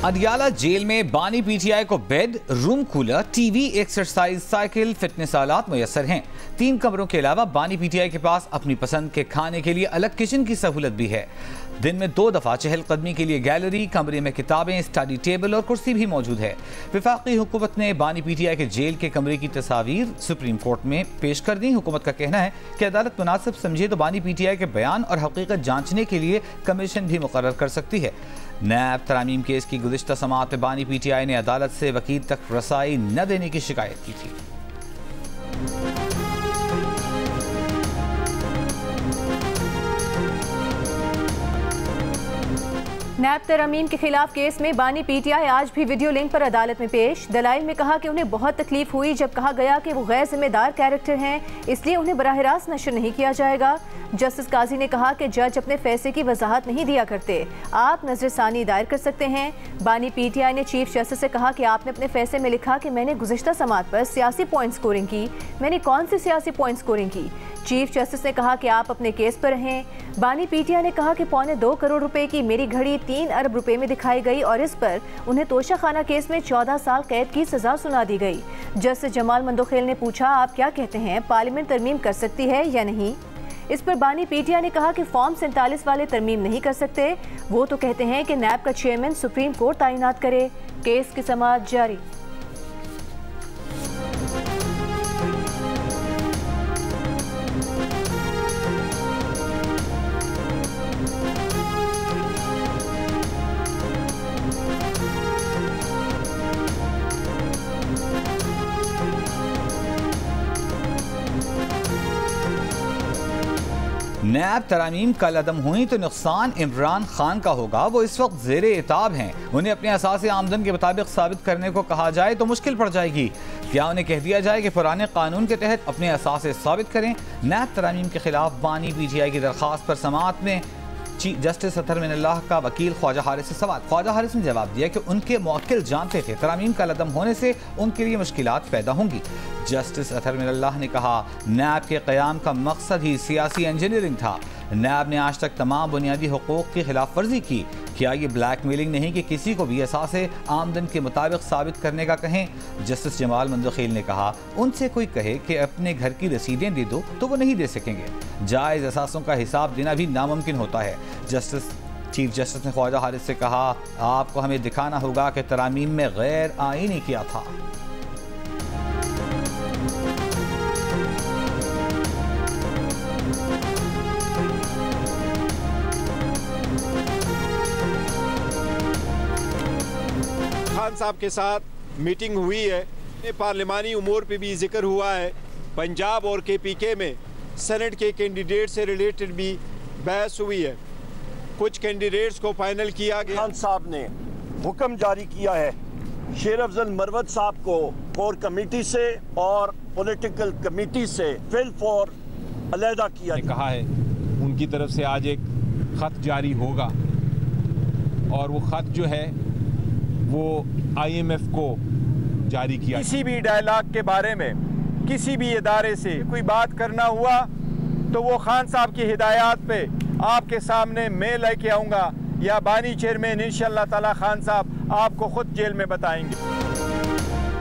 Adiala jail में बानी PTI को bed, room cooler, TV, exercise cycle, fitness आलात मुयसर हैं। 3 कमरों के अलावा बानी पीटीआई के पास अपनी पसंद के खाने के लिए अलग किचन की सहूलत भी है। दिन में 2 दफा चहलकदमी के लिए गैलरी, कमरे में किताबें, स्टडी टेबल और कुर्सी भी मौजूद है। वफाकी हुकूमत ने बानी पीटीआई के जेल के कमरे की तस्वीर सुप्रीम कोर्ट में पेश कर दी। हुकूमत का कहना है कि अदालत मुनासिब समझे तो बानी पीटीआई के बयान और हकीकत जांचने के लिए कमीशन भी मुकर्रर कर सकती है। नैब तरामीम केस की गुज़िश्ता समाअत में बानी पीटीआई ने अदालत से वकील तक रसाई न देने की शिकायत की थी। नैब तरमीम के खिलाफ केस में बानी पीटीआई आज भी वीडियो लिंक पर अदालत में पेश। दलाइल में कहा कि उन्हें बहुत तकलीफ हुई जब कहा गया कि वो गैर जिम्मेदार कैरेक्टर हैं, इसलिए उन्हें बराह रास्त नशर नहीं किया जाएगा। जस्टिस काजी ने कहा कि जज अपने फैसले की वजाहत नहीं दिया करते, आप नजरसानी दायर कर सकते हैं। बानी पीटीआई ने चीफ जस्टिस से कहा कि आपने अपने फैसले में लिखा कि मैंने गुज़िश्ता समाअत पर सियासी पॉइंट स्कोरिंग की। मैंने कौन सी सियासी पॉइंट स्कोरिंग की? चीफ जस्टिस ने कहा कि आप अपने केस पर रहें। बानी पीटीआई ने कहा कि 2.25 करोड़ रुपए की मेरी घड़ी 3 अरब रुपए में दिखाई गई और इस पर उन्हें तोशा खाना केस में 14 साल कैद की सजा सुना दी गई। जस्टिस जमाल मंदोखेल ने पूछा, आप क्या कहते हैं, पार्लियामेंट तरमीम कर सकती है या नहीं? इस पर बानी पीटीआई ने कहा कि फॉर्म 47 वाले तरमीम नहीं कर सकते। वो तो कहते हैं कि नैब का चेयरमैन सुप्रीम कोर्ट तैनात करे। केस की समाअत जारी। नैब तरामीम कल अदम हुई तो नुकसान इमरान खान का होगा। वो इस वक्त ज़ेरे इताब हैं। उन्हें अपने असासी आमदन के मुताबिक साबित करने को कहा जाए तो मुश्किल पड़ जाएगी। क्या उन्हें कह दिया जाए कि पुराने कानून के तहत अपने असासे साबित करें? नैब तरामीम के खिलाफ बानी पीटीआई की दरख्वास्त पर समाअत में चीफ जस्टिस अतहर मिनल्लाह का वकील ख्वाजा हारिस से सवाल। ख्वाजा हारिस ने जवाब दिया कि उनके मुवक्किल जानते थे तरामीम का लदम होने से उनके लिए मुश्किलात पैदा होंगी। जस्टिस अतहर मिनल्लाह ने कहा, नैब के क़याम का मकसद ही सियासी इंजीनियरिंग था। नैब ने आज तक तमाम बुनियादी हुकूक की खिलाफ वर्जी की। क्या ये ब्लैकमेलिंग नहीं कि किसी को भी एहसास आमदन के मुताबिक साबित करने का कहें? जस्टिस जमाल मंदोखेल ने कहा, उनसे कोई कहे कि अपने घर की रसीदें दे दो तो वो नहीं दे सकेंगे। जायज़ एहसासों का हिसाब देना भी नामुमकिन होता है। चीफ जस्टिस ने ख्वाजा हारिस से कहा, आपको हमें दिखाना होगा कि तरामीम में गैर आईनी किया था। खान साहब के साथ मीटिंग हुई है। पार्लिमानी उमूर पे भी जिक्र हुआ है। पंजाब और KPK में सेनेट के कैंडिडेट से रिलेटेड भी बहस हुई है। कुछ कैंडिडेट्स को फाइनल किया गया। खान साहब ने हुक्म जारी किया है शेर अफजल मरवत साहब को कोर कमेटी से और पॉलिटिकल कमेटी से फिल फॉर अलहदा किया। कहा है उनकी तरफ से आज एक खत जारी होगा और वो खत जो है वो IMF को जारी किया। किसी भी डायलॉग के बारे में किसी भी इदारे से कोई बात करना हुआ तो वो खान साहब की हिदायत पे आपके सामने मैं लेके आऊँगा या बानी चेयरमैन इंशाअल्लाह ताला खान साहब आपको खुद जेल में बताएंगे।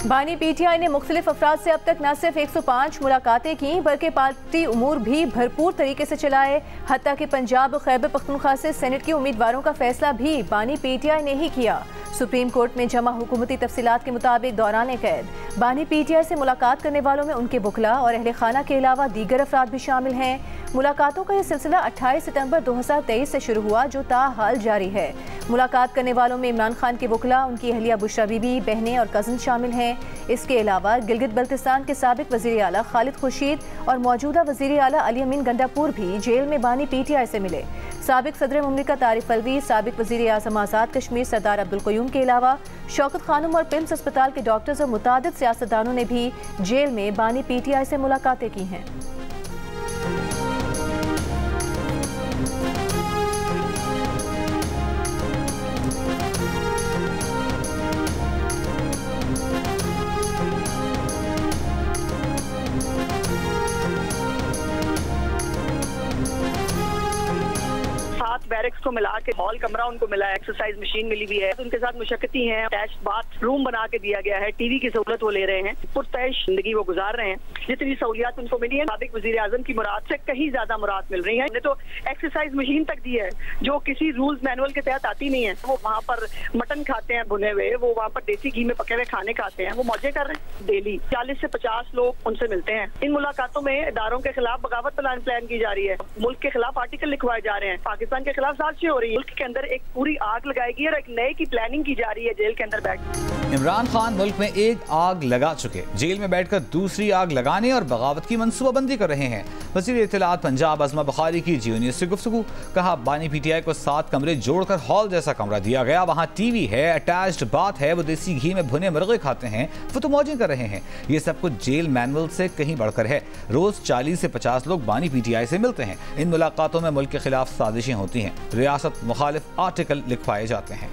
बानी पीटीआई ने मुख्तलिफ अफराद से अब तक न सिर्फ 105 मुलाकातें की बल्कि पार्टी उमूर भी भरपूर तरीके से चलाए। हत्ता कि पंजाब और खैबर पख्तूनख्वा से सेनेट के उम्मीदवारों का फैसला भी बानी पीटीआई ने ही किया। सुप्रीम कोर्ट में जमा हुकूमती तफसीलात के मुताबिक दौरान कैद बानी पीटीआई से मुलाकात करने वालों में उनके बुकला और अहले खाना के अलावा दीगर अफराद भी शामिल हैं। मुलाकातों का यह सिलसिला 28 सितंबर 2023 से शुरू हुआ जो ताहाल जारी है। मुलाकात करने वालों में इमरान खान के बुकला, उनकी अहलिया बुशरा बीबी, बहनें और कज़न शामिल हैं। इसके अलावा गिलगित बल्तिस्तान के साबिक वज़ीर आला खालिद खुर्शीद और मौजूदा वज़ीर आला अली अमीन गंडापुर भी जेल में बानी पीटीआई से मिले। साबिक सदर मुमलिकत आरिफ अलवी, साबिक वज़ीर आज़म आज़ाद कश्मीर सरदार अब्दुल क़य्यूम के अलावा शौकत खानम और पिम्स अस्पताल के डॉक्टर्स और मुतादिद सियासतदानों ने भी जेल में बानी पीटीआई से मुलाकातें की हैं। बैरक्स को मिला के हॉल कमरा उनको मिला है, एक्सरसाइज मशीन मिली हुई है, उनके साथ मुशक्कती हैं, अटैच बाथ रूम बना के दिया गया है, टीवी की सहूलत वो ले रहे हैं, पुरतैश जिंदगी वो गुजार रहे हैं। जितनी सहूलियात उनको मिली है साबिक वजीर आजम की मुराद से कहीं ज्यादा मुराद मिल रही है। हमने तो एक्सरसाइज मशीन तक दी है जो किसी रूल्स मैनुअल के तहत आती नहीं है। वो वहाँ पर मटन खाते हैं भुने हुए, वो वहाँ पर देसी घी में पके हुए खाने खाते हैं, वो मौजे कर रहे हैं। डेली 40 से 50 लोग उनसे मिलते हैं। इन मुलाकातों में इदारों के खिलाफ बगावत प्लान की जा रही है, मुल्क के खिलाफ आर्टिकल लिखवाए जा रहे हैं, पाकिस्तान के खिलाफ साजिशें हो रही है, मुल्क के अंदर एक पूरी आग लगाएगी और एक नए की प्लानिंग की जा रही है जेल के अंदर बैठ। इमरान खान मुल्क में एक आग लगा चुके, जेल में बैठकर दूसरी आग लगाने और बगावत की मंसूबाबंदी कर रहे हैं। वज़ीर इत्तलात पंजाब अज़मा बुखारी की जी न्यूज़ से गुफ्तगू। कहा बानी पीटीआई को 7 कमरे जोड़कर हॉल जैसा कमरा दिया गया, वहाँ टीवी है, अटैच्ड बाथ है, वो देसी घी में भुने मुर्गे खाते हैं, वो तो मौजें कर रहे हैं। ये सब कुछ जेल मैनुअल से कहीं बढ़कर है। रोज 40 से 50 लोग बानी पीटीआई से मिलते हैं। इन मुलाकातों में मुल्क के खिलाफ साजिशें होती हैं, रियासत मुखालिफ आर्टिकल लिखवाए जाते हैं।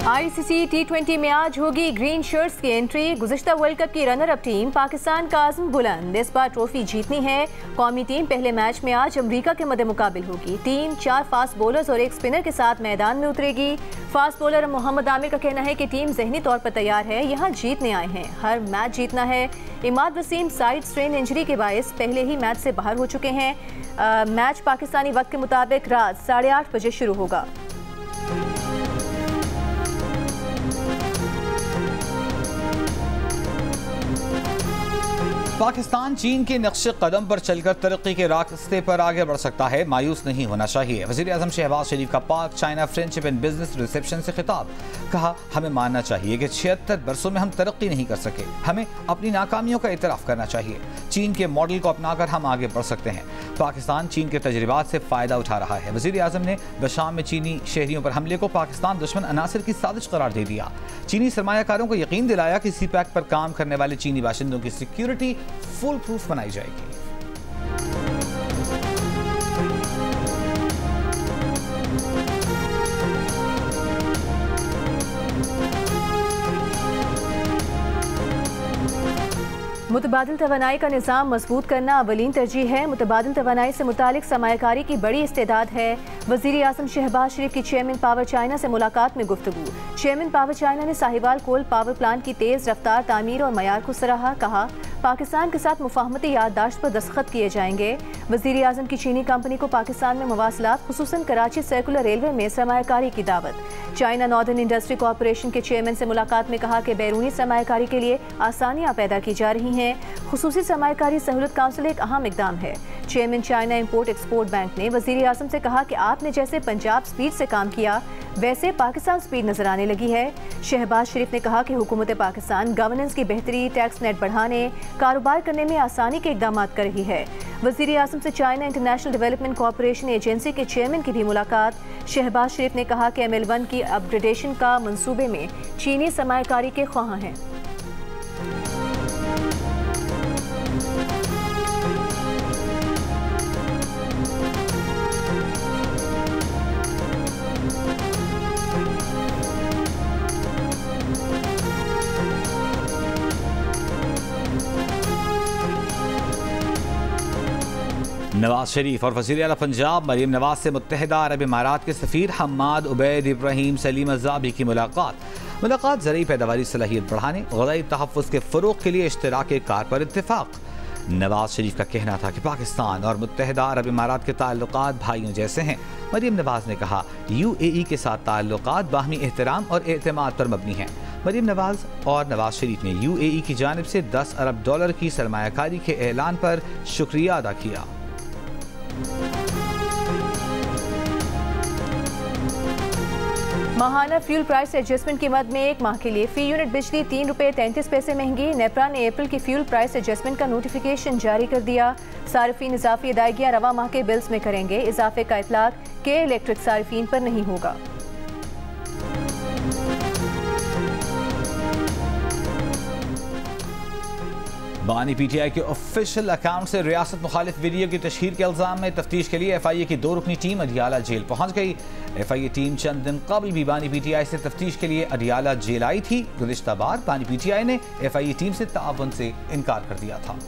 ICC T20 में आज होगी ग्रीन शर्ट्स की एंट्री। गुज़िश्ता वर्ल्ड कप की रनर अप टीम पाकिस्तान का आज़म बुलंद, इस बार ट्रॉफी जीतनी है। कौमी टीम पहले मैच में आज अमरीका के मद्दे मुकाबिल होगी। टीम 4 फास्ट बॉलर्स और 1 स्पिनर के साथ मैदान में उतरेगी। फास्ट बॉलर मोहम्मद आमिर का कहना है कि टीम जहनी तौर पर तैयार है, यहाँ जीतने आए हैं, हर मैच जीतना है। Imad Wasim side strain injury के बायस पहले ही मैच से बाहर हो चुके हैं। मैच पाकिस्तानी वक्त के मुताबिक रात 8:30 बजे शुरू होगा। पाकिस्तान चीन के नक्शे कदम पर चलकर तरक्की के रास्ते पर आगे बढ़ सकता है, मायूस नहीं होना चाहिए। वज़ीर आज़म शहबाज शरीफ का पाक China friendship and business reception से खिताब। कहा हमें मानना चाहिए कि 76 बरसों में हम तरक्की नहीं कर सके, हमें अपनी नाकामियों का इतराफ़ करना चाहिए। चीन के मॉडल को अपनाकर हम आगे बढ़ सकते हैं। पाकिस्तान चीन के तजर्बात से फ़ायदा उठा रहा है। वज़ीर आज़म ने बशाम में चीनी शहरियों पर हमले को पाकिस्तान दुश्मन अनासर की साजिश करार दे दिया। चीनी सरमायाकारों को यकीन दिलाया कि CPEC पर काम करने वाले चीनी बाशिंदों की सिक्योरिटी फुल प्रूफ बनाई जाएगी। मुतबादिल तवानाई का निज़ाम मजबूत करना अवलीन तरजीह है। मुतबादिल तवानाई से मुतालिक सरमायाकारी की बड़ी इस्तेदाद है। वज़ीर आज़म शहबाज शरीफ की चेयरमैन पावर चाइना से मुलाकात में गुफ्तगू। चेयरमैन पावर चाइना ने साहिवाल कोल पावर प्लांट की तेज़ रफ्तार तामीर और मयार को सराहा। कहा पाकिस्तान के साथ मुफाहमती याददाश्त पर दस्तखत किए जाएंगे। वज़ीर आज़म की चीनी कंपनी को पाकिस्तान में मवासलात खुसूसन कराची सर्कुलर रेलवे में सरमायाकारी की दावत। चाइना नॉर्दर्न इंडस्ट्री कॉरपोरेशन के चेयरमैन से मुलाकात में कहा कि बैरूनी सरमायाकारी के लिए आसानियाँ पैदा की जा रही हैं। खुसूसी सरमायाकारी सहूलत काउंसिल एक अहम इकदाम है। Chairman China import export bank ने वज़ीर आज़म से कहा कि आपने जैसे पंजाब स्पीड से काम किया वैसे पाकिस्तान स्पीड नजर आने लगी है। शहबाज शरीफ ने कहा कि हुकूमत पाकिस्तान गवर्नेंस की बेहतरी, टैक्स नेट बढ़ाने, कारोबार करने में आसानी के इकदाम कर रही है। वज़ीर आज़म से China international development corporation agency के चेयरमैन की भी मुलाकात। शहबाज शरीफ ने कहा कि ML1 की अपग्रेडेशन का मंसूबे में चीनी सरमायाकारी के ख्वाह हैं। नवाज शरीफ और वज़ीर आला पंजाब मरीम नवाज से मुत्तहिदा अरब इमारात के सफ़ीर हम्माद उबैद इब्राहिम सलीम अज़्ज़ाबी की मुलाकात ज़रूरी पैदावारी सलाहियत बढ़ाने, ग़ज़ाई तहफ़्फ़ुज़ के फ़रोग़ के लिए इश्तिराके कार पर इत्तिफ़ाक़। नवाज शरीफ का कहना था कि पाकिस्तान और मुत्तहिदा अरब इमारात के ताल्लुकात भाइयों जैसे हैं। मरीम नवाज ने कहा UAE के साथ ताल्लुकात बाहमी एहतराम और एतमाद पर मबनी हैं। मरीम नवाज और नवाज शरीफ ने UAE की जानिब से $10 अरब की सरमायाकारी के ऐलान पर शुक्रिया अदा किया। माहाना फ्यूल प्राइस एडजस्टमेंट की मद में 1 माह के लिए फी यूनिट बिजली ₹3.33 महंगी। नेपरा ने अप्रैल की फ्यूल प्राइस एडजस्टमेंट का नोटिफिकेशन जारी कर दिया। सार्फिन इजाफी अदायगियाँ रवा माह के बिल्स में करेंगे। इजाफे का इतलाक के इलेक्ट्रिक सार्फिन पर नहीं होगा। बानी PTI के ऑफिशियल अकाउंट से रियासत मुखालिफ वीडियो की तशहीर के इल्जाम में तफ्तीश के लिए FIA की 2 रुकनी टीम अडियाला जेल पहुंच गई। FIA टीम चंद दिन कबल भी बानी PTI से तफ्तीश के लिए अडियाला जेल आई थी। गुज़िश्ता बार बानी PTI ने FIA टीम से ताउन से इनकार कर दिया था।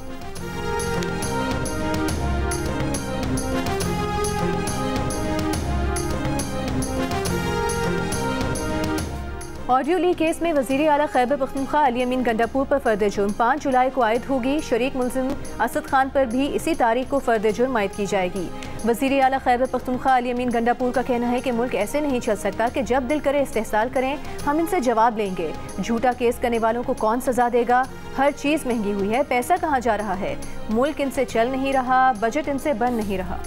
ऑडियो लीक केस में वज़ीर आला खैबर पख्तूनख्वा अली अमीन गंडापुर पर फर्द जुर्म 5 जुलाई को आयद होगी। शरीक मुल्ज़िम असद खान पर भी इसी तारीख को फर्द जुर्म आयद की जाएगी। वज़ीर आला खैबर पख्तूनख्वा अली अमीन गंडापुर का कहना है कि मुल्क ऐसे नहीं चल सकता कि जब दिल करे इस्तेहसाल करें, हम इनसे जवाब लेंगे। झूठा केस करने वालों को कौन सजा देगा? हर चीज़ महंगी हुई है, पैसा कहाँ जा रहा है? मुल्क इनसे चल नहीं रहा, बजट इनसे बन नहीं रहा।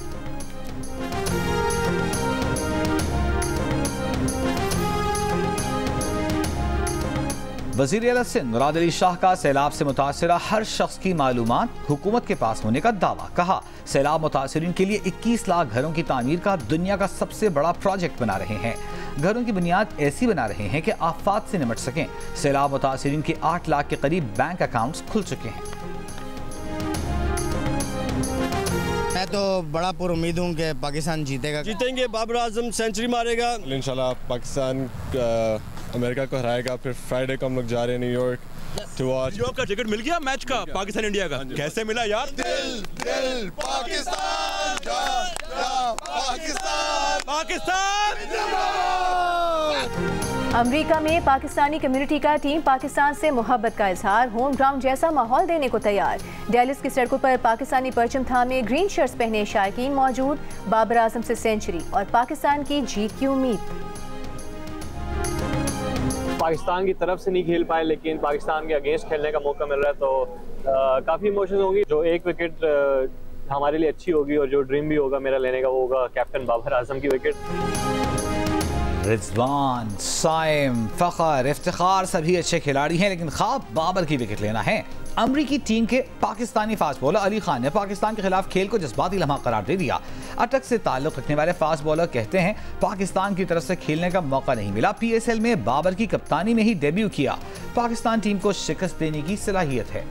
वज़ीर आला सिंध मुराद अली शाह का सैलाब से मुतासरा हर शख्स की मालूमात हुकूमत के पास होने का दावा। कहा, सैलाब मुतासरीन के लिए 21 लाख घरों की तामीर का दुनिया का सबसे बड़ा प्रोजेक्ट बना रहे हैं। घरों की बुनियाद ऐसी बना रहे हैं कि आफात से निपट सकें। सैलाब मुतासरीन के 8 लाख के करीब बैंक अकाउंट्स खुल चुके हैं। मैं तो बड़ा पुर उम्मीद हूँ कि पाकिस्तान जीतेंगे। बाबर आजम सेंचुरी मारेगा। इंशाल्लाह पाकिस्तान अमेरिका को हराएगा। फिर फ्राइडे को हम लोग जा रहे हैं न्यूयॉर्क टू वॉच। न्यूयॉर्क का टिकट मिल गया मैच का पाकिस्तान इंडिया का? कैसे मिला यार? दिल पाकिस्तान पाकिस्तान। अमेरिका में पाकिस्तानी कम्युनिटी का टीम पाकिस्तान से मोहब्बत का इजहार, होम ग्राउंड जैसा माहौल देने को तैयार। डेलिस की सड़कों पर पाकिस्तानी परचम थामे ग्रीन शर्ट्स पहने शायकीन मौजूद। बाबर आजम से सेंचुरी और पाकिस्तान की जीत की उम्मीद। पाकिस्तान की तरफ से नहीं खेल पाए, लेकिन पाकिस्तान के अगेंस्ट खेलने का मौका मिल रहा है, तो काफ़ी इमोशंस होंगी। जो एक विकेट हमारे लिए अच्छी होगी और जो ड्रीम भी होगा मेरा लेने का, वो होगा कैप्टन बाबर आजम की विकेट। रिजवान, साइम, फखर, इफ्तिखार सभी अच्छे खिलाड़ी हैं, लेकिन ख्वाब बाबर की विकेट लेना है। अमरीकी टीम के पाकिस्तानी फास्ट बॉलर अली खान ने पाकिस्तान के खिलाफ खेल को जज्बाती लम्हा करार दे दिया। अटक से ताल्लुक रखने वाले फास्ट बॉलर कहते हैं, पाकिस्तान की तरफ से खेलने का मौका नहीं मिला। PSL में बाबर की कप्तानी में ही डेब्यू किया। पाकिस्तान टीम को शिकस्त देने की सलाहियत है।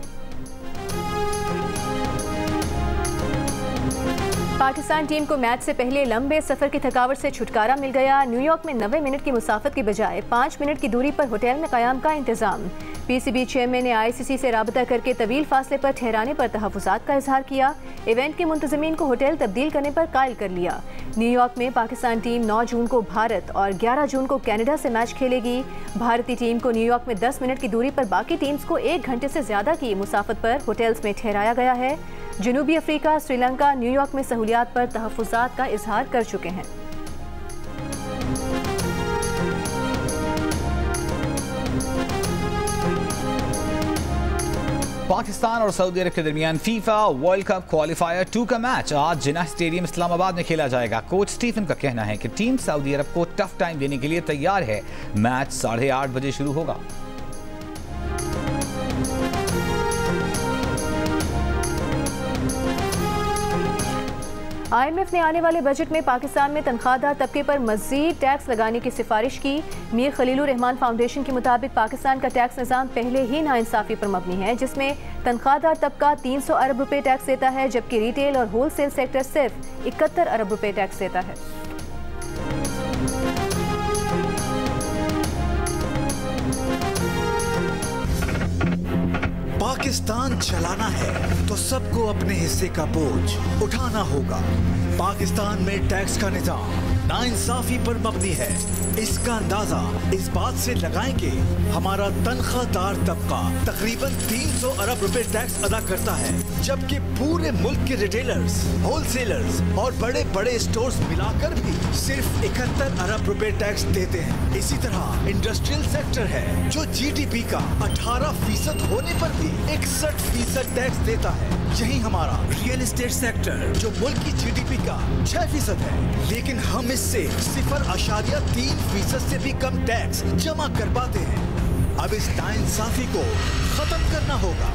पाकिस्तान टीम को मैच से पहले लंबे सफर की थकावट से छुटकारा मिल गया। न्यूयॉर्क में 90 मिनट की मुसाफत की बजाय 5 मिनट की दूरी पर होटल में क़याम का इंतजाम। PCB चेयरमैन ने ICC से राबता करके तवील फासले पर ठहराने पर तहफ़्फ़ुज़ात का इजहार किया। इवेंट के मुंतज़मीन को होटल तब्दील करने पर कायल कर लिया। न्यूयॉर्क में पाकिस्तान टीम 9 जून को भारत और 11 जून को कनाडा से मैच खेलेगी। भारतीय टीम को न्यूयॉर्क में 10 मिनट की दूरी पर बाकी टीम्स को 1 घंटे से ज़्यादा की मुसाफत पर होटल्स में ठहराया गया है। जनूबी अफ्रीका, श्रीलंका न्यूयॉर्क में सहूलियात पर तहफ़्फ़ुज़ात का इजहार कर चुके हैं। पाकिस्तान और सऊदी अरब के दरमियान फीफा वर्ल्ड कप क्वालिफायर 2 का मैच आज जिन्ना स्टेडियम इस्लामाबाद में खेला जाएगा। कोच स्टीफन का कहना है कि टीम सऊदी अरब को टफ टाइम देने के लिए तैयार है। मैच 8:30 बजे शुरू होगा। IMF ने आने वाले बजट में पाकिस्तान में तनख्वाहदार तबके पर मज़ीद टैक्स लगाने की सिफारिश की। मीर खलीलुर रहमान फाउंडेशन के मुताबिक पाकिस्तान का टैक्स निज़ाम पहले ही नाइंसाफ़ी पर मबनी है, जिसमें तनख्वाहदार तबका 300 अरब रुपए टैक्स देता है, जबकि रिटेल और होलसेल सेक्टर सिर्फ 71 अरब रुपए टैक्स देता है। पाकिस्तान चलाना है तो सबको अपने हिस्से का बोझ उठाना होगा। पाकिस्तान में टैक्स का निजाम नाइंसाफी पर मबनी है। इसका अंदाजा इस बात से लगाएं कि हमारा तनख्वाहदार तबका तकरीबन 300 अरब रुपए टैक्स अदा करता है, जबकि पूरे मुल्क के रिटेलर्स, होलसेलर्स और बड़े बड़े स्टोर्स मिलाकर भी सिर्फ 71 अरब रुपए टैक्स देते हैं। इसी तरह इंडस्ट्रियल सेक्टर है जो GDP का 18% होने पर भी 61% टैक्स देता है। यही हमारा रियल एस्टेट सेक्टर जो मुल्क की GDP का 6% है, लेकिन हम इससे 0.3% से भी कम टैक्स जमा कर पाते हैं। अब इस नाइंसाफी को खत्म करना होगा।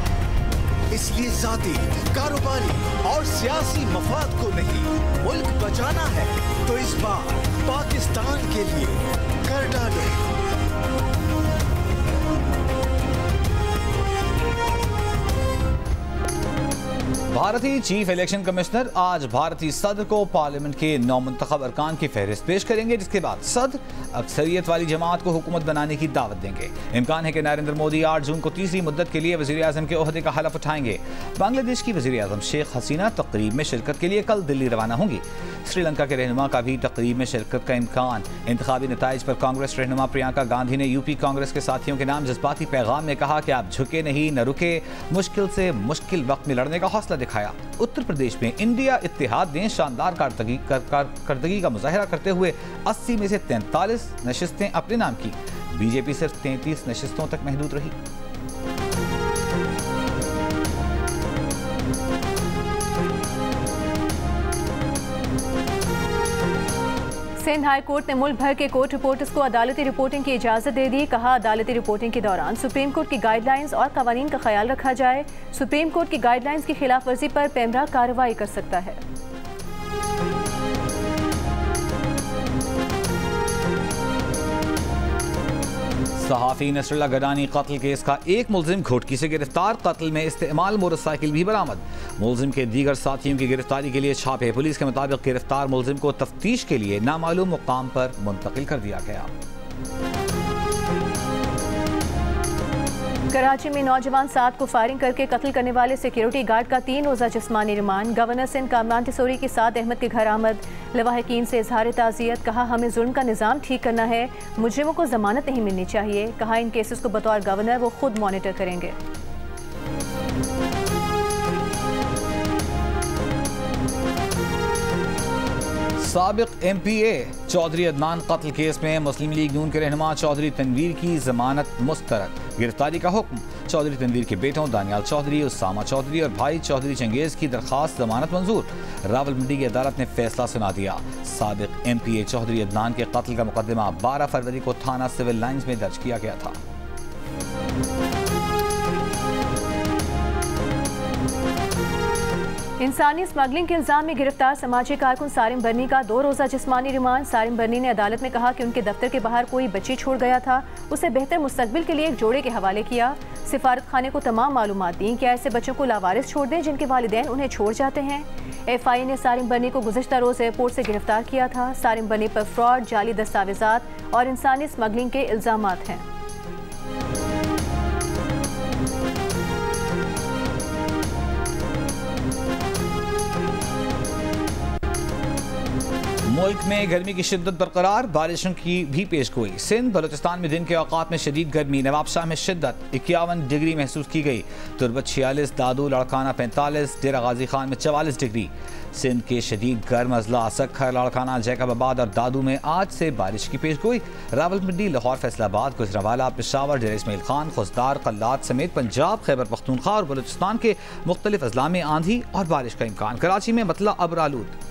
इसलिए जाती, कारोबारी और सियासी मफाद को नहीं, मुल्क बचाना है तो इस बार पाकिस्तान के लिए कर डालें। भारतीय चीफ इलेक्शन कमिश्नर आज भारतीय सदर को पार्लियामेंट के नौमुंतखब अरकान की फहरिस्त पेश करेंगे, जिसके बाद सदर अक्सरियत वाली जमात को हुकूमत बनाने की दावत देंगे। इम्कान है कि नरेंद्र मोदी 8 जून को तीसरी मुद्दत के लिए वज़ीर आज़म के ओहदे का हलफ उठाएंगे। बांग्लादेश की वज़ीर आज़म शेख हसीना तकरीब में शिरकत के लिए कल दिल्ली रवाना होंगी। श्रीलंका के रहनुमा का भी तकरीब में शिरकत का इम्कान। इंतखाबी नताइज पर कांग्रेस रहनुमा प्रियंका गांधी ने यूपी कांग्रेस के साथियों के नाम जज्बाती पैगाम में कहा कि आप झुके नहीं, न रुके, मुश्किल से मुश्किल वक्त में लड़ने का हौसला दिखाया। उत्तर प्रदेश में इंडिया इत्तेहाद ने शानदार कारकर्दगी का मुजाहिरा करते हुए 80 में से 43 नशिस्तें अपने नाम की। बीजेपी सिर्फ 33 नशिस्तों तक महदूद रही। सिंध हाई कोर्ट ने मुल्क भर के कोर्ट रिपोर्टर्स को अदालती रिपोर्टिंग की इजाज़त दे दी। कहा, अदालती रिपोर्टिंग के दौरान सुप्रीम कोर्ट की गाइडलाइंस और कवानीन का ख्याल रखा जाए। सुप्रीम कोर्ट की गाइडलाइंस की खिलाफ वर्जी पर पेमरा कार्रवाई कर सकता है। सहाफ़ी नसरुल्लाह गडानी कत्ल केस का एक मुलजिम घोटकी से गिरफ्तार। कत्ल में इस्तेमाल मोटरसाइकिल भी बरामद। मुलजिम के दीगर साथियों की गिरफ्तारी के लिए छापे। पुलिस के मुताबिक गिरफ्तार मुलजिम को तफ्तीश के लिए नामालूम मुकाम पर मुंतकिल कर दिया गया। कराची में नौजवान 7 को फायरिंग करके कत्ल करने वाले सिक्योरिटी गार्ड का 3 रोज़ा जिस्मानी रिमांड। गवर्नर सिंध कामरान टिसोरी के साथ अहमद के घर आमद। लवाहिकीन से इजहार ताज़ियत। कहा, हमें जुल्म का निज़ाम ठीक करना है, मुजरिमों को जमानत नहीं मिलनी चाहिए। कहा, इन केसेस को बतौर गवर्नर वो खुद मॉनिटर करेंगे। साबिक MPA चौधरी अदनान कत्ल केस में मुस्लिम लीग नून के रहनुमा चौधरी तनवीर की जमानत मुस्तरद। गिरफ्तारी का हुक्म। चौधरी तनवीर के बेटों दानियाल चौधरी, उसामा चौधरी और भाई चौधरी चंगेज की दरखास्त जमानत मंजूर। रावलपिंडी की अदालत ने फैसला सुना दिया। साबिक MPA चौधरी अदनान के कत्ल का मुकदमा 12 फरवरी को थाना सिविल लाइंस में दर्ज किया गया था। इंसानी स्मगलिंग के इल्जाम में गिरफ्तार समाजी कारकुन सारिम बर्नी का 2 रोज़ा जिस्मानी रिमांड। सारिम बर्नी ने अदालत में कहा कि उनके दफ्तर के बाहर कोई बच्ची छोड़ गया था, उसे बेहतर मुस्तकबिल के लिए एक जोड़े के हवाले किया। सिफारत खाने को तमाम मालूमात दी कि ऐसे बच्चों को लावारिस छोड़ दें जिनके वालिदैन उन्हें छोड़ जाते हैं। FI ने सारिम बर्नी को गुज़श्ता रोज़ एयरपोर्ट से गिरफ्तार किया था। सारिम बर्नी पर फ्रॉड, जाली दस्तावेजात और इंसानी स्मगलिंग के इल्जामात हैं। मुल्क में गर्मी की शिद्दत बरकरार, बारिशों की भी पेशगोई। सिंध बलूचिस्तान में दिन के औकात में शदीद गर्मी। नवाबशाह में शिद्दत 51 डिग्री महसूस की गई। तुरबत 46, दादू लाड़काना 45, डेरा गाजी खान में 44 डिग्री। सिंध के शदीद गर्म अजला सखर, लाड़काना, जैकबाबाद और दादू में आज से बारिश की पेशगोई। रावलपिंडी, लाहौर, फैसलाबाद, गुजरावाला, पेशावर, डेरा इस्माइल खान, खुसदार, कल्लात समेत पंजाब, खैबर पख्तूनख्वा और बलूचिस्तान के मुख्तलिफ अजला में आंधी और बारिश का इम्कान। कराची में मतला अबरालूद।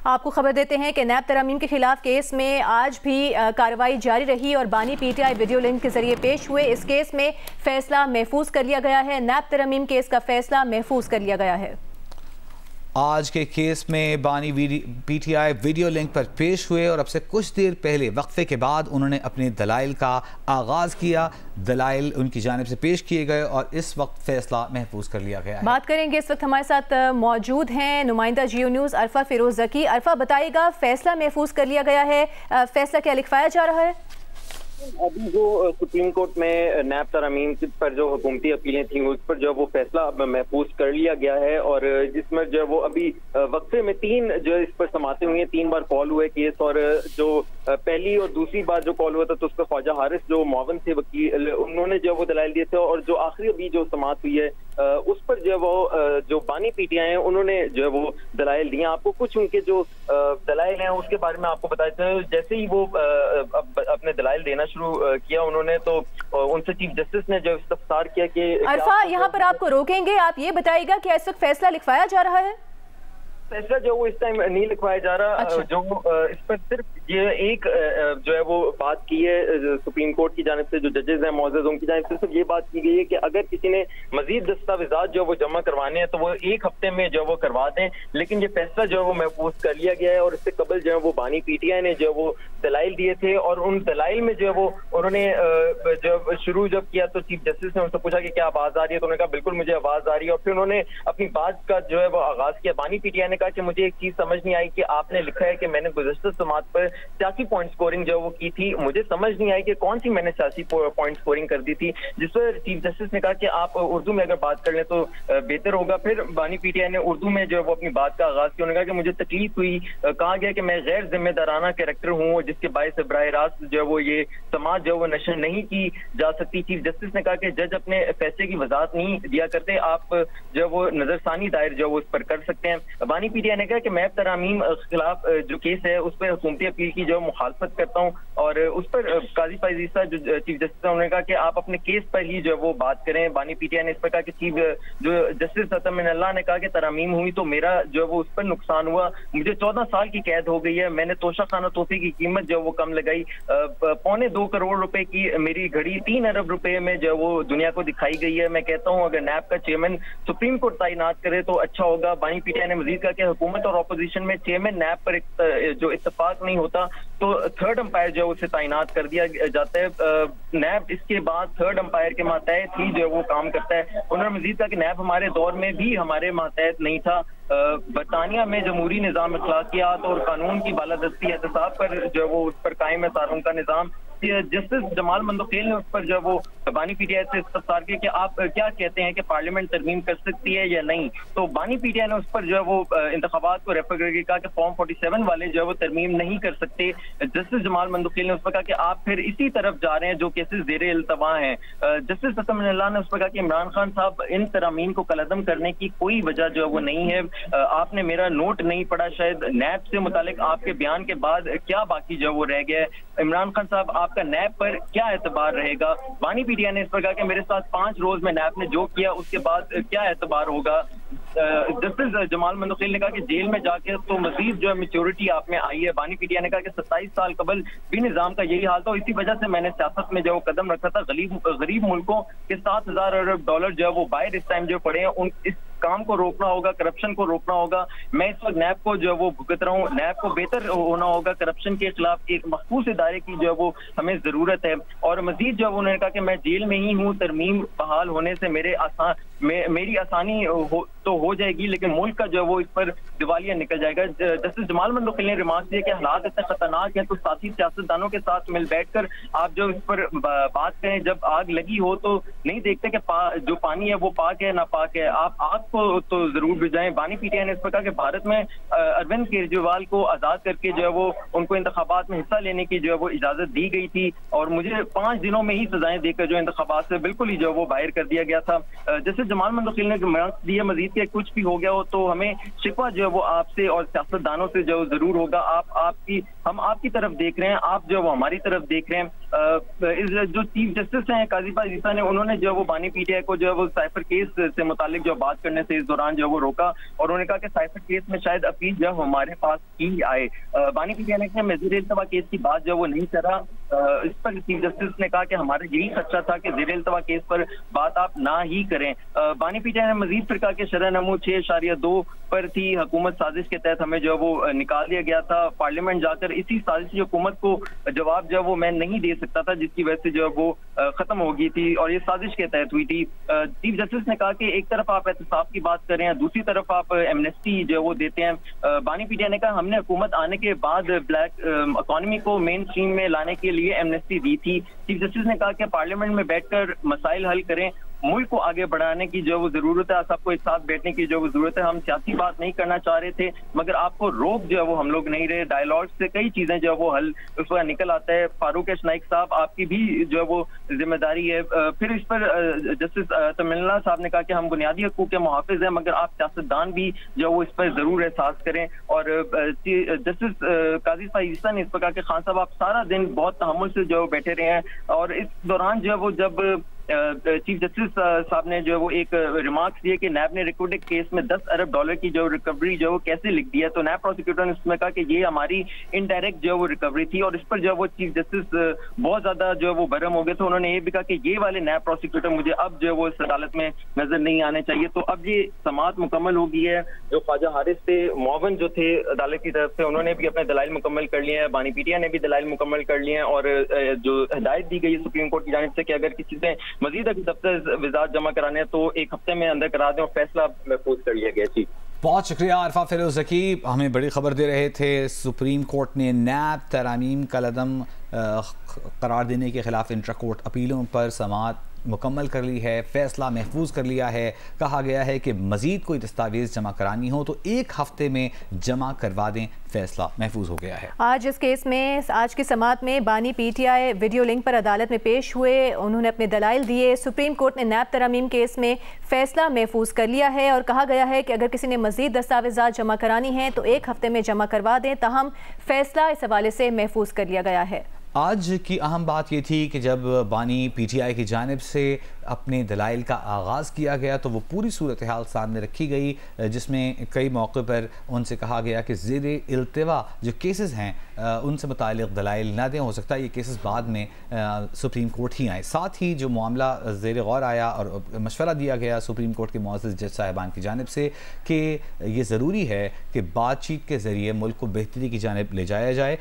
आपको खबर देते हैं कि नैब तरमीम के खिलाफ केस में आज भी कार्रवाई जारी रही और बानी PTI वीडियो लिंक के जरिए पेश हुए। इस केस में फैसला महफूज कर लिया गया है। नैब तरमीम केस का फैसला महफूज कर लिया गया है। आज के केस में बानी PTI वीडियो लिंक पर पेश हुए और अब से कुछ देर पहले वक्फे के बाद उन्होंने अपने दलाइल का आगाज़ किया। दलाइल उनकी जानिब से पेश किए गए और इस वक्त फैसला महफूज कर लिया गया है। बात करेंगे, इस वक्त हमारे साथ मौजूद हैं नुमाइंदा जियो न्यूज़ अरफा फिरोज ज़की। अरफा, बताइएगा, फैसला महफूज कर लिया गया है, फैसला क्या लिखवाया जा रहा है? अभी जो सुप्रीम कोर्ट में नैब तरमीम पर जो हुकूमती अपीलें थी उस पर जो वो फैसला अब महफूज कर लिया गया है और जिसमें जो वो अभी वक्फे में 3 जो इस पर समाते हुए 3 बार कॉल हुए केस और जो पहली और दूसरी बार जो कॉल हुआ था तो उसका ख्वाजा हारिस जो मुआवन थे वकील, उन्होंने जो वो दलाइल दिए थे और जो आखिरी अभी जो समात हुई है उस पर जो वो जो बानी PTI हैं उन्होंने जो है वो दलाइल दिए। आपको कुछ उनके जो दलाइल हैं उसके बारे में आपको बताते हैं। जैसे ही वो अपने दलाइल देना शुरू किया उन्होंने तो उनसे चीफ जस्टिस ने जो इस्तफसार किया कि अरफा, यहाँ पर आपको रोकेंगे, आप ये बताइएगा कि इस वक्त फैसला लिखवाया जा रहा है? फैसला जो वो इस टाइम नहीं लिखवाया जा रहा। जो इस पर सिर्फ ये एक जो है वो बात की है सुप्रीम कोर्ट की जानिब से, जो जजेस हैं मौजूद उनकी जानिब से सिर्फ ये बात की गई है कि अगर किसी ने मजीद दस्तावेजात जो वो जमा करवाने हैं तो वो 1 हफ्ते में जो वो करवा दें, लेकिन ये फैसला जो है वो महफूज कर लिया गया है। और इससे कबल जो है वो बानी पीटीआई ने जो वो दलाइल दिए थे और उन दलाइल में जो है वो उन्होंने जब शुरू किया तो चीफ जस्टिस ने उनसे पूछा कि क्या आवाज आ रही है, तो उन्होंने कहा बिल्कुल मुझे आवाज आ रही है। और फिर उन्होंने अपनी बात का जो है वो आगाज किया। बानी पीटीआई ने कहा कि मुझे एक चीज समझ नहीं आई कि आपने लिखा है कि मैंने गुज़श्ता समात पर सियासी पॉइंट स्कोरिंग जो वो की थी, मुझे समझ नहीं आई कि कौन सी मैंने सियासी पॉइंट स्कोरिंग कर दी थी, जिस पर चीफ जस्टिस ने कहा कि आप उर्दू में अगर बात कर लें तो बेहतर होगा। फिर बानी पीटीआई ने उर्दू में जो है वो अपनी बात का आगाज किया। उन्होंने कहा कि मुझे तकलीफ हुई, कहा गया कि मैं गैर जिम्मेदाराना कैरेक्टर हूँ जिसके बायस बराह रास्त जो है वो ये समाज जो वो नशर नहीं की जा सकती। चीफ जस्टिस ने कहा कि जज अपने फैसले की वजाहत नहीं दिया करते, आप जो वो नजरसानी दायर जो वो उस पर कर सकते हैं। बानी पीटीआई ने कहा कि मैं तरामीम खिलाफ जो केस है उस पर हुकूमती अपील की जो मुखालफत करता हूँ और उस पर काजी फैज ईसा जो चीफ जस्टिस उन्होंने कहा कि आप अपने केस पर ही जो वो बात करें। बानी पीटीआई ने इस पर कहा कि चीफ जो जस्टिस अतमिनल्लाह ने कहा कि तरामीम हुई तो मेरा जो वो उस पर नुकसान हुआ, मुझे 14 साल की कैद हो गई है, मैंने तोशा खाना तोहफे की कीमत जो वो कम लगाई, 2.25 करोड़ रुपए की मेरी घड़ी 3 अरब रुपए में जो वो दुनिया को दिखाई गई है। मैं कहता हूँ अगर नैब का चेयरमैन सुप्रीम कोर्ट तैनात करे तो अच्छा होगा। बानी पीटीआई ने मजीद कहा कि हुकूमत और अपोजिशन में चेयरमैन नैब पर जो इत्तेफाक नहीं होता तो थर्ड अंपायर जो उसे तैनात कर दिया जाता है। नैब इसके बाद थर्ड अंपायर के मातहत ही जो वो काम करता है। उन्होंने मजीद कहा कि नैब हमारे दौर में भी हमारे मातहत नहीं था। बरतानिया में जमहूरी निज़ाम अखलाकियात और कानून की बालादस्ती एहतसाब पर जो वो उस पर कायम है सारों का निज़ाम। जस्टिस जमाल मंदोखेल ने उस पर जो वो बानी पीटीआई से इस्तफसार किया कि आप क्या कहते हैं कि पार्लियामेंट तरमीम कर सकती है या नहीं, तो बानी पीटीआई ने उस पर जो है वो इंतखाबात को रेफर करके कहा कि फॉर्म 47 वाले जो है वो तरमीम नहीं कर सकते। जस्टिस जमाल मंदोखेल ने उस पर कहा कि आप फिर इसी तरफ जा रहे हैं जो केसेस ज़ेरे इल्तवा हैं। जस्टिस अतमिनल्लाह ने उस पर कहा कि इमरान खान साहब इन तरामीम को कलअदम करने की कोई वजह जो है वो नहीं है, आपने मेरा नोट नहीं पढ़ा, शायद नैब से मुतालिक आपके बयान के बाद क्या बाकी जो वो रह गया है। इमरान खान साहब आपका नैब पर क्या एतबार रहेगा। बानी पीटीआई ने इस पर कहा कि मेरे साथ 5 रोज में नैब ने जो किया उसके बाद क्या एतबार होगा। जस्टिस जमाल मंदोखेल ने कहा कि जेल में जाके तो मजीद जो है मेच्योरिटी आप में आई है। बानी पीटीआई ने कहा कि 27 साल कबल भी निजाम का यही हाल था, इसी वजह से मैंने सियासत में जो कदम रखा था। गरीब मुल्कों के 7,000 अरब डॉलर जो है वो बाहर इस टाइम जो पड़े हैं, उन इस काम को रोकना होगा, करप्शन को रोकना होगा। मैं इस वक्त नैब को जो है वो भुगत रहा हूँ, नैब को बेहतर होना होगा, करप्शन के खिलाफ एक मखसूस इदारे की जो है वो हमें जरूरत है। और मजीद जो है उन्होंने कहा कि मैं जेल में ही हूँ, तरमीम बहाल होने से मेरी आसानी हो जाएगी, लेकिन मुल्क का जो है वो इस पर दिवालिया निकल जाएगा। जस्टिस जमाल मंदोखेल ने रिमार्क दिया कि हालात इतने खतरनाक हैं तो साथी सियासतदानों के साथ मिल बैठकर आप जो इस पर बात करें, जब आग लगी हो तो नहीं देखते कि जो पानी है वो पाक है नापाक है, आप आग को तो जरूर बुझाएं। बानी पीटीआई ने इस पर कहा कि भारत में अरविंद केजरीवाल को आजाद करके जो है वो उनको इंतखाबात में हिस्सा लेने की जो है वो इजाजत दी गई थी और मुझे 5 दिनों में ही सजाएं देकर जो इंतखाबात से बिल्कुल ही जो है वो बाहर कर दिया गया था। जैसे जमाल मंदोखेल ने दिया मजीद के कुछ भी हो गया हो तो हमें शिकवा जो है वो आपसे और सियासतदानों से जो जरूर होगा। हम आपकी तरफ देख रहे हैं, आप जो है वो हमारी तरफ देख रहे हैं। जो चीफ जस्टिस हैं काजी फैज ईसा ने, उन्होंने जो है वो बानी पीटीआई को जो है वो साइफर केस से मुतालिक जो बात करने से इस दौरान जो है वो रोका और उन्होंने कहा कि साइफर केस में शायद अपील जो हमारे पास ही आए। बानी पीटीआई ने कहा मैं ज़ेरे इल्तवा केस की बात जो वो नहीं करा। इस पर चीफ जस्टिस ने कहा कि हमारा यही खदशा था कि ज़ेरे इल्तवा केस पर बात आप ना ही करें। बानी पीटीआई ने मजीद फिर कहा कि शरह नमूद 6.2 पर थी, हुकूमत साजिश के तहत हमें जो वो निकाल दिया गया था। पार्लियामेंट जाकर इसी साजिशी हुकूमत को जवाब जो वो मैं नहीं दे सकता था, जिसकी वजह से जो वो खत्म हो गई थी और ये साजिश के तहत हुई थी। चीफ जस्टिस ने कहा कि एक तरफ आप एहतसाब की बात कर रहे हैं, दूसरी तरफ आप एमनेस्टी जो वो देते हैं। बानी पीटीआई ने कहा हमने हुकूमत आने के बाद ब्लैक इकॉनमी को मेन स्ट्रीम में लाने के लिए एमनेस्टी दी थी। चीफ जस्टिस ने कहा कि पार्लियामेंट में बैठकर मसाइल हल करें, मुल्क को आगे बढ़ाने की जो वो जरूरत है, सबको एक साथ बैठने की जो वो जरूरत है। हम सियासी बात नहीं करना चाह रहे थे मगर आपको रोक जो है वो हम लोग नहीं रहे। डायलॉग से कई चीजें जो है वो हल उस पर निकल आता है। फारूक नाइक साहब आपकी भी जो है वो जिम्मेदारी है। फिर इस पर जस्टिस तमिलना साहब ने कहा कि हम बुनियादी हकूक के मुहाफिज हैं मगर आप सियासतदान भी जो वो इस पर जरूर एहसास करें। और जस्टिस काजी फैज ईसा ने इस पर कहा कि खान साहब आप सारा दिन बहुत तहम्मुल से जो बैठे रहे हैं और इस दौरान जो है वो जब चीफ जस्टिस साहब ने जो है वो एक रिमार्क्स दिए कि नैब ने रिकॉर्डेड केस में $10 अरब की जो रिकवरी जो है वो कैसे लिख दिया। तो नैब प्रोसिक्यूटर ने उसमें कहा कि ये हमारी इनडायरेक्ट जो है वो रिकवरी थी, और इस पर जो है वो चीफ जस्टिस बहुत ज्यादा जो है वो भरम हो गए। तो उन्होंने ये भी कहा कि ये वाले नैब प्रोसिक्यूटर मुझे अब जो है वो इस अदालत में नजर नहीं आने चाहिए। तो अब ये समाअत मुकम्मल हो गई है। जो ख्वाजा हारिस थे मुआवन जो थे अदालत की तरफ से, उन्होंने भी अपने दलाइल मुकम्मल कर लिए हैं, बानी पीटीआई ने भी दलाइल मुकम्मल कर लिए हैं, और जो हिदायत दी गई है सुप्रीम कोर्ट की जानिब से कि अगर किसी से मजीद दफ्तर जमा कराने हैं तो 1 हफ्ते में अंदर करा दें, और फैसला महफूज कर लिया गया। जी बहुत शुक्रिया आरफा फिरोज ज़की, हमें बड़ी खबर दे रहे थे। सुप्रीम कोर्ट ने नैब तरमीम कलअदम करार देने के खिलाफ इंट्रा कोर्ट अपीलों पर समाअत मुकम्मल कर ली है, फैसला महफूज कर लिया है। कहा गया है कि मजीद कोई दस्तावेज जमा करानी हो तो 1 हफ्ते में जमा करवा दें, फैसला महफूज हो गया है। आज इस केस में आज की समाअत में बानी पीटीआई वीडियो लिंक पर अदालत में पेश हुए, उन्होंने अपने दलाइल दिए। सुप्रीम कोर्ट ने नैब तरमीम केस में फैसला महफूज कर लिया है और कहा गया है कि अगर किसी ने मजीद दस्तावेजात जमा करानी हैं तो 1 हफ्ते में जमा करवा दें। ताहम फैसला इस हवाले से महफूज कर लिया गया है। आज की अहम बात ये थी कि जब बानी पीटीआई की जानिब से अपने दलाइल का आगाज़ किया गया तो वो पूरी सूरत हाल सामने रखी गई, जिसमें कई मौक़े पर उनसे कहा गया कि ज़ेरे इल्तिवा जो केसेस हैं उनसे मुतालिक दलाइल ना दें, हो सकता है ये केसेस बाद में सुप्रीम कोर्ट ही आए। साथ ही जो मामला ज़ेरे गौर आया और मशवरा दिया गया सुप्रीम कोर्ट के मुअज़्ज़ज़ जज साहिबान की जानिब से कि ये ज़रूरी है कि बातचीत के ज़रिए मुल्क को बेहतरी की जानिब ले जाया जाए।